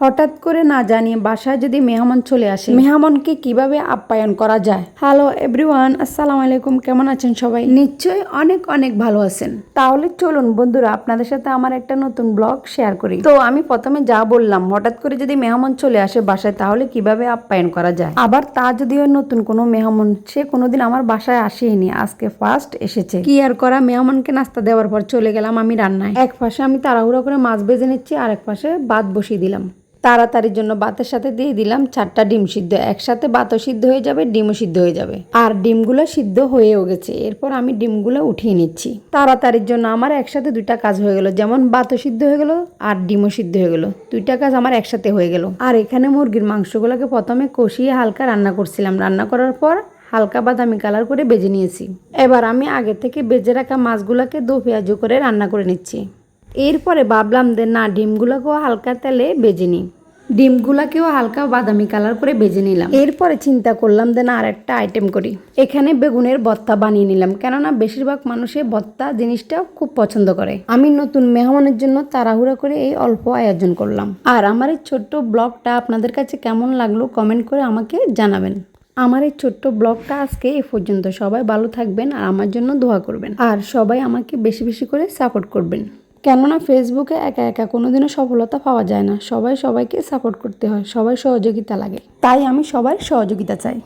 হঠাৎ করে না জানিয়ে বাসায় যদি মেহমান চলে আসে, মেহমানকে কিভাবে আপ্যায়ন করা যায়। হ্যালো এভরিওয়ান, আসসালামু আলাইকুম। কেমন আছেন সবাই? নিশ্চয়ই অনেক অনেক ভালো আছেন। তাহলে চলুন বন্ধুরা, আপনাদের সাথে আমার একটা নতুন ব্লগ শেয়ার করি। তো আমি প্রথমে যা বললাম, হঠাৎ করে যদি মেহমান চলে আসে বাসায়, তাহলে কিভাবে আপ্যায়ন করা যায়। আবার তা যদিও নতুন কোনো মেহমান, সে কোনোদিন আমার বাসায় আসেনি, আজকে ফার্স্ট এসেছে। কি আর করা, মেহমানকে নাস্তা দেওয়ার পর চলে গেলাম আমি রান্নায়। এক পাশে আমি তাড়াহুড়ো করে মাছ ভেজে নিচ্ছি, আর এক পাশে ভাত বসিয়ে দিলাম। তাড়াতাড়ির জন্য ভাতের সাথে দিয়ে দিলাম 4টা ডিম সিদ্ধ। একসাথে ভাতও সিদ্ধ হয়ে যাবে, ডিমও সিদ্ধ হয়ে যাবে। আর ডিমগুলো সিদ্ধ হয়েও গেছে। এরপর আমি ডিমগুলো উঠিয়ে নিচ্ছি। তাড়াতাড়ির জন্য আমার একসাথে 2টা কাজ হয়ে গেল, যেমন ভাতও সিদ্ধ হয়ে গেল আর ডিমও সিদ্ধ হয়ে গেল। 2টা কাজ আমার একসাথে হয়ে গেল। আর এখানে মুরগির মাংসগুলোকে প্রথমে কষিয়ে হালকা রান্না করছিলাম। রান্না করার পর হালকা বাদামি কালার করে ভেজে নিয়েছি। এবার আমি আগে থেকে ভেজে রাখা মাছগুলোকে দো পেঁয়াজ করে রান্না করে নিচ্ছি। এরপরে ভাবলাম যে না, ডিমগুলোকেও হালকা তেলে ভেজে নিই। ডিমগুলাকেও হালকা বাদামি কালার করে ভেজে নিলাম। এরপরে চিন্তা করলাম যে না, আর একটা আইটেম করি। এখানে বেগুনের ভর্তা বানিয়ে নিলাম, কেননা বেশিরভাগ মানুষের ভর্তা জিনিসটা খুব পছন্দ করে। আমি নতুন মেহমানের জন্য তাড়াহুড়া করে এই অল্প আয়োজন করলাম। আর আমার এই ছোট্ট ব্লগটা আপনাদের কাছে কেমন লাগলো কমেন্ট করে আমাকে জানাবেন। আমার এই ছোট্ট ব্লগটা আজকে এই পর্যন্ত। সবাই ভালো থাকবেন আর আমার জন্য দোয়া করবেন। আর সবাই আমাকে বেশি বেশি করে সাপোর্ট করবেন, কেননা ফেসবুকে একা একা কোনোদিনও সফলতা পাওয়া যায় না। সবাই সবাইকে সাপোর্ট করতে হয়, সবাই সহযোগিতা লাগে। তাই আমি সবার সহযোগিতা চাই।